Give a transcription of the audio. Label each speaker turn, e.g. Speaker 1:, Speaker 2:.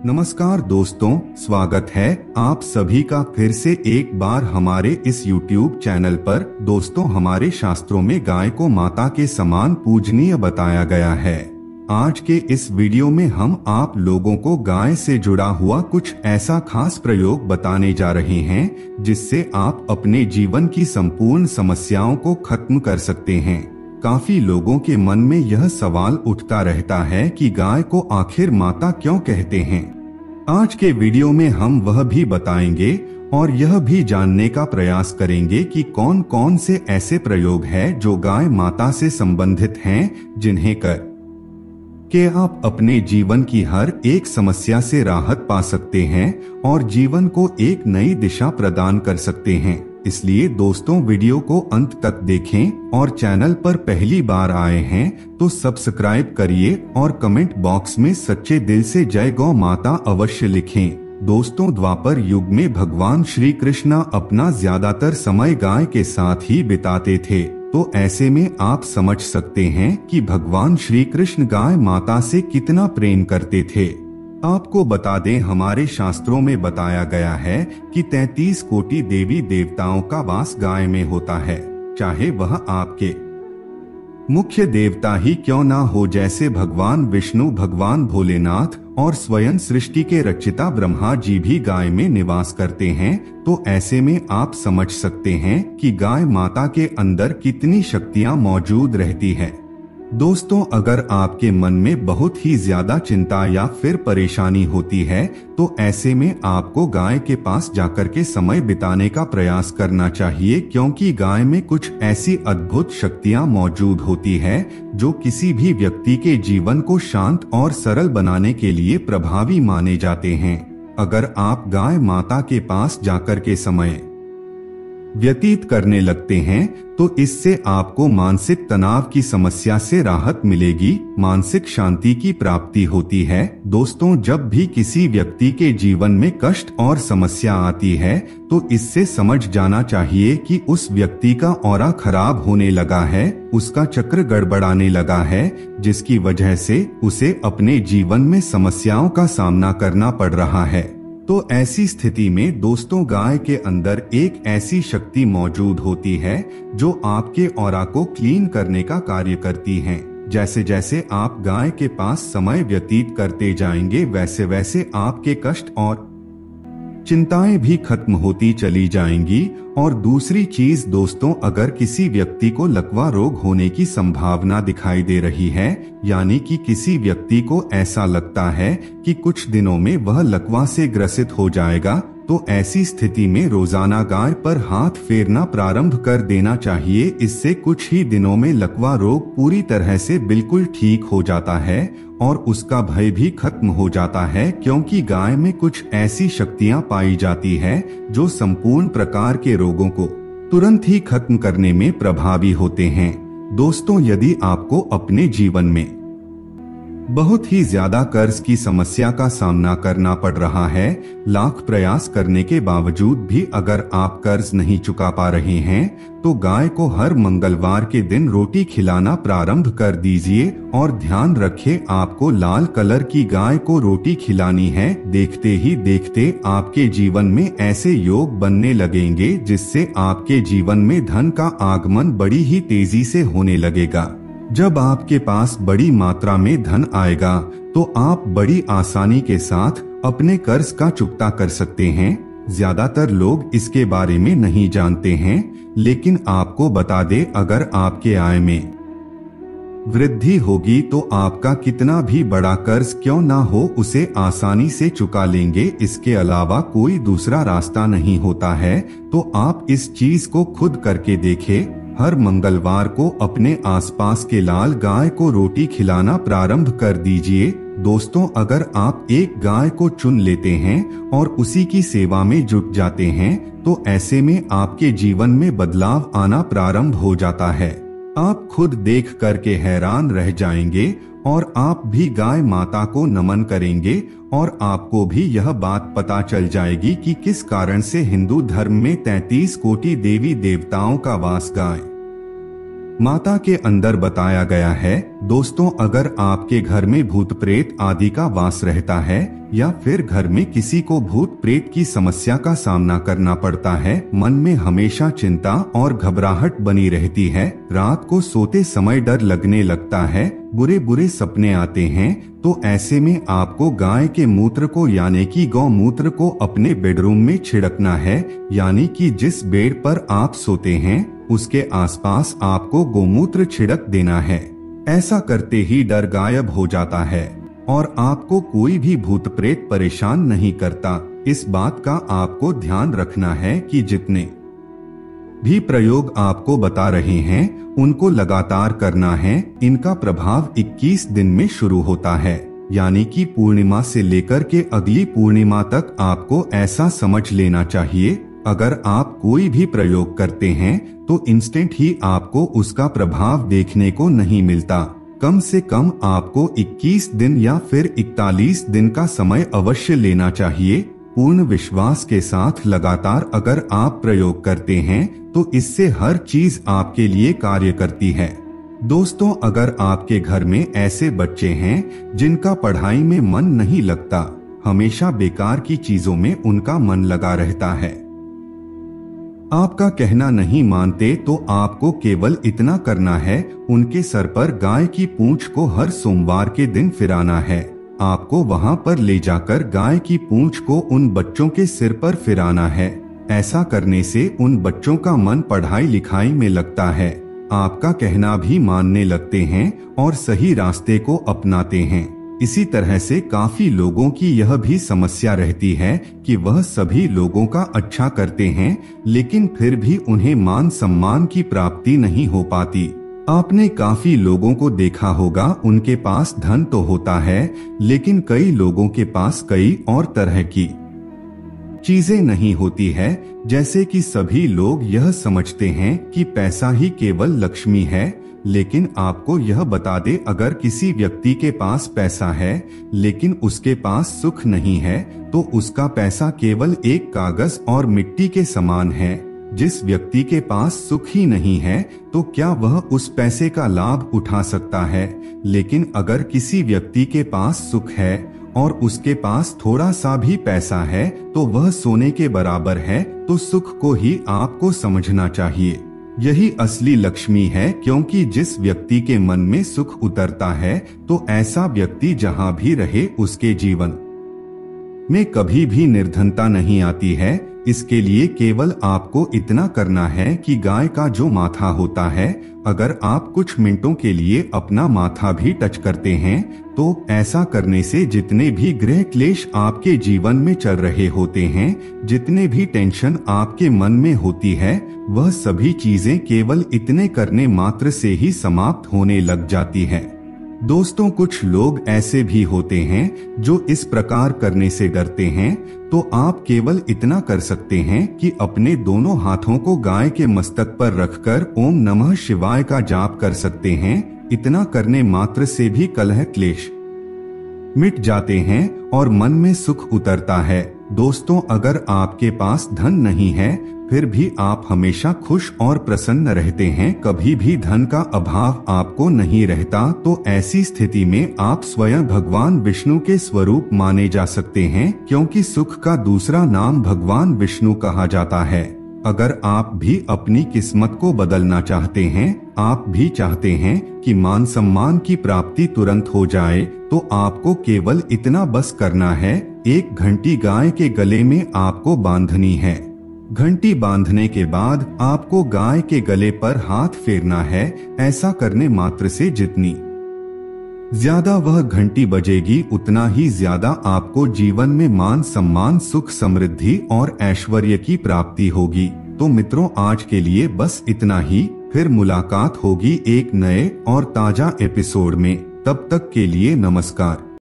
Speaker 1: नमस्कार दोस्तों, स्वागत है आप सभी का फिर से एक बार हमारे इस YouTube चैनल पर। दोस्तों, हमारे शास्त्रों में गाय को माता के समान पूजनीय बताया गया है। आज के इस वीडियो में हम आप लोगों को गाय से जुड़ा हुआ कुछ ऐसा खास प्रयोग बताने जा रहे हैं जिससे आप अपने जीवन की संपूर्ण समस्याओं को खत्म कर सकते हैं। काफी लोगों के मन में यह सवाल उठता रहता है कि गाय को आखिर माता क्यों कहते हैं। आज के वीडियो में हम वह भी बताएंगे और यह भी जानने का प्रयास करेंगे कि कौन कौन से ऐसे प्रयोग हैं जो गाय माता से संबंधित हैं, जिन्हें कर के आप अपने जीवन की हर एक समस्या से राहत पा सकते हैं और जीवन को एक नई दिशा प्रदान कर सकते हैं। इसलिए दोस्तों, वीडियो को अंत तक देखें और चैनल पर पहली बार आए हैं तो सब्सक्राइब करिए और कमेंट बॉक्स में सच्चे दिल से जय गौ माता अवश्य लिखें। दोस्तों, द्वापर युग में भगवान श्री कृष्ण अपना ज्यादातर समय गाय के साथ ही बिताते थे, तो ऐसे में आप समझ सकते हैं कि भगवान श्री कृष्ण गाय माता से कितना प्रेम करते थे। आपको बता दें, हमारे शास्त्रों में बताया गया है कि 33 कोटि देवी देवताओं का वास गाय में होता है, चाहे वह आपके मुख्य देवता ही क्यों ना हो, जैसे भगवान विष्णु, भगवान भोलेनाथ और स्वयं सृष्टि के रचिता ब्रह्मा जी भी गाय में निवास करते हैं। तो ऐसे में आप समझ सकते हैं कि गाय माता के अंदर कितनी शक्तियां मौजूद रहती है। दोस्तों, अगर आपके मन में बहुत ही ज्यादा चिंता या फिर परेशानी होती है तो ऐसे में आपको गाय के पास जाकर के समय बिताने का प्रयास करना चाहिए, क्योंकि गाय में कुछ ऐसी अद्भुत शक्तियां मौजूद होती है जो किसी भी व्यक्ति के जीवन को शांत और सरल बनाने के लिए प्रभावी माने जाते हैं। अगर आप गाय माता के पास जाकर के समय व्यतीत करने लगते हैं तो इससे आपको मानसिक तनाव की समस्या से राहत मिलेगी, मानसिक शांति की प्राप्ति होती है। दोस्तों, जब भी किसी व्यक्ति के जीवन में कष्ट और समस्या आती है तो इससे समझ जाना चाहिए कि उस व्यक्ति का ऑरा खराब होने लगा है, उसका चक्र गड़बड़ाने लगा है, जिसकी वजह से उसे अपने जीवन में समस्याओं का सामना करना पड़ रहा है। तो ऐसी स्थिति में दोस्तों, गाय के अंदर एक ऐसी शक्ति मौजूद होती है जो आपके ऑरा को क्लीन करने का कार्य करती है। जैसे जैसे आप गाय के पास समय व्यतीत करते जाएंगे वैसे वैसे आपके कष्ट और चिंताएं भी खत्म होती चली जाएंगी। और दूसरी चीज दोस्तों, अगर किसी व्यक्ति को लकवा रोग होने की संभावना दिखाई दे रही है, यानी कि किसी व्यक्ति को ऐसा लगता है कि कुछ दिनों में वह लकवा से ग्रसित हो जाएगा, तो ऐसी स्थिति में रोजाना गाय पर हाथ फेरना प्रारंभ कर देना चाहिए। इससे कुछ ही दिनों में लकवा रोग पूरी तरह से बिल्कुल ठीक हो जाता है और उसका भय भी खत्म हो जाता है, क्योंकि गाय में कुछ ऐसी शक्तियां पाई जाती है जो संपूर्ण प्रकार के रोगों को तुरंत ही खत्म करने में प्रभावी होते हैं। दोस्तों, यदि आपको अपने जीवन में बहुत ही ज्यादा कर्ज की समस्या का सामना करना पड़ रहा है, लाख प्रयास करने के बावजूद भी अगर आप कर्ज नहीं चुका पा रहे हैं, तो गाय को हर मंगलवार के दिन रोटी खिलाना प्रारंभ कर दीजिए और ध्यान रखें, आपको लाल कलर की गाय को रोटी खिलानी है। देखते ही देखते आपके जीवन में ऐसे योग बनने लगेंगे जिससे आपके जीवन में धन का आगमन बड़ी ही तेजी से होने लगेगा। जब आपके पास बड़ी मात्रा में धन आएगा तो आप बड़ी आसानी के साथ अपने कर्ज का चुकता कर सकते हैं। ज्यादातर लोग इसके बारे में नहीं जानते हैं, लेकिन आपको बता दें, अगर आपके आय में वृद्धि होगी तो आपका कितना भी बड़ा कर्ज क्यों ना हो उसे आसानी से चुका लेंगे। इसके अलावा कोई दूसरा रास्ता नहीं होता है, तो आप इस चीज को खुद करके देखें। हर मंगलवार को अपने आसपास के लाल गाय को रोटी खिलाना प्रारंभ कर दीजिए। दोस्तों, अगर आप एक गाय को चुन लेते हैं और उसी की सेवा में जुट जाते हैं तो ऐसे में आपके जीवन में बदलाव आना प्रारंभ हो जाता है। आप खुद देख करके हैरान रह जाएंगे और आप भी गाय माता को नमन करेंगे और आपको भी यह बात पता चल जाएगी कि किस कारण से हिंदू धर्म में 33 कोटि देवी देवताओं का वास गाय माता के अंदर बताया गया है। दोस्तों, अगर आपके घर में भूत प्रेत आदि का वास रहता है या फिर घर में किसी को भूत प्रेत की समस्या का सामना करना पड़ता है, मन में हमेशा चिंता और घबराहट बनी रहती है, रात को सोते समय डर लगने लगता है, बुरे बुरे सपने आते हैं, तो ऐसे में आपको गाय के मूत्र को यानी कि गौमूत्र को अपने बेडरूम में छिड़कना है। यानी कि जिस बेड पर आप सोते हैं उसके आसपास आपको गोमूत्र छिड़क देना है। ऐसा करते ही डर गायब हो जाता है और आपको कोई भी भूत प्रेत परेशान नहीं करता। इस बात का आपको ध्यान रखना है कि जितने भी प्रयोग आपको बता रहे हैं उनको लगातार करना है। इनका प्रभाव 21 दिन में शुरू होता है, यानी कि पूर्णिमा से लेकर के अगली पूर्णिमा तक आपको ऐसा समझ लेना चाहिए। अगर आप कोई भी प्रयोग करते हैं तो इंस्टेंट ही आपको उसका प्रभाव देखने को नहीं मिलता। कम से कम आपको 21 दिन या फिर 41 दिन का समय अवश्य लेना चाहिए। पूर्ण विश्वास के साथ लगातार अगर आप प्रयोग करते हैं तो इससे हर चीज आपके लिए कार्य करती है। दोस्तों, अगर आपके घर में ऐसे बच्चे हैं जिनका पढ़ाई में मन नहीं लगता, हमेशा बेकार की चीजों में उनका मन लगा रहता है, आपका कहना नहीं मानते, तो आपको केवल इतना करना है, उनके सर पर गाय की पूंछ को हर सोमवार के दिन फिराना है। आपको वहां पर ले जाकर गाय की पूंछ को उन बच्चों के सिर पर फिराना है। ऐसा करने से उन बच्चों का मन पढ़ाई लिखाई में लगता है, आपका कहना भी मानने लगते हैं और सही रास्ते को अपनाते हैं। इसी तरह से काफी लोगों की यह भी समस्या रहती है कि वह सभी लोगों का अच्छा करते हैं, लेकिन फिर भी उन्हें मान सम्मान की प्राप्ति नहीं हो पाती। आपने काफी लोगों को देखा होगा, उनके पास धन तो होता है, लेकिन कई लोगों के पास कई और तरह की चीजें नहीं होती है। जैसे कि सभी लोग यह समझते हैं कि पैसा ही केवल लक्ष्मी है, लेकिन आपको यह बता दे, अगर किसी व्यक्ति के पास पैसा है लेकिन उसके पास सुख नहीं है तो उसका पैसा केवल एक कागज और मिट्टी के समान है। जिस व्यक्ति के पास सुख ही नहीं है तो क्या वह उस पैसे का लाभ उठा सकता है? लेकिन अगर किसी व्यक्ति के पास सुख है और उसके पास थोड़ा सा भी पैसा है तो वह सोने के बराबर है। तो सुख को ही आपको समझना चाहिए, यही असली लक्ष्मी है। क्योंकि जिस व्यक्ति के मन में सुख उतरता है तो ऐसा व्यक्ति जहाँ भी रहे उसके जीवन में कभी भी निर्धनता नहीं आती है। इसके लिए केवल आपको इतना करना है कि गाय का जो माथा होता है, अगर आप कुछ मिनटों के लिए अपना माथा भी टच करते हैं तो ऐसा करने से जितने भी ग्रह क्लेश आपके जीवन में चल रहे होते हैं, जितने भी टेंशन आपके मन में होती है, वह सभी चीजें केवल इतने करने मात्र से ही समाप्त होने लग जाती है। दोस्तों, कुछ लोग ऐसे भी होते हैं जो इस प्रकार करने से डरते हैं, तो आप केवल इतना कर सकते हैं कि अपने दोनों हाथों को गाय के मस्तक पर रखकर ओम नमः शिवाय का जाप कर सकते हैं। इतना करने मात्र से भी कलह क्लेश मिट जाते हैं और मन में सुख उतरता है। दोस्तों, अगर आपके पास धन नहीं है फिर भी आप हमेशा खुश और प्रसन्न रहते हैं, कभी भी धन का अभाव आपको नहीं रहता, तो ऐसी स्थिति में आप स्वयं भगवान विष्णु के स्वरूप माने जा सकते हैं, क्योंकि सुख का दूसरा नाम भगवान विष्णु कहा जाता है। अगर आप भी अपनी किस्मत को बदलना चाहते हैं, आप भी चाहते हैं कि मान सम्मान की प्राप्ति तुरंत हो जाए, तो आपको केवल इतना बस करना है, एक घंटी गाय के गले में आपको बांधनी है। घंटी बांधने के बाद आपको गाय के गले पर हाथ फेरना है। ऐसा करने मात्र से जितनी ज्यादा वह घंटी बजेगी उतना ही ज्यादा आपको जीवन में मान सम्मान, सुख, समृद्धि और ऐश्वर्य की प्राप्ति होगी। तो मित्रों, आज के लिए बस इतना ही। फिर मुलाकात होगी एक नए और ताजा एपिसोड में। तब तक के लिए नमस्कार।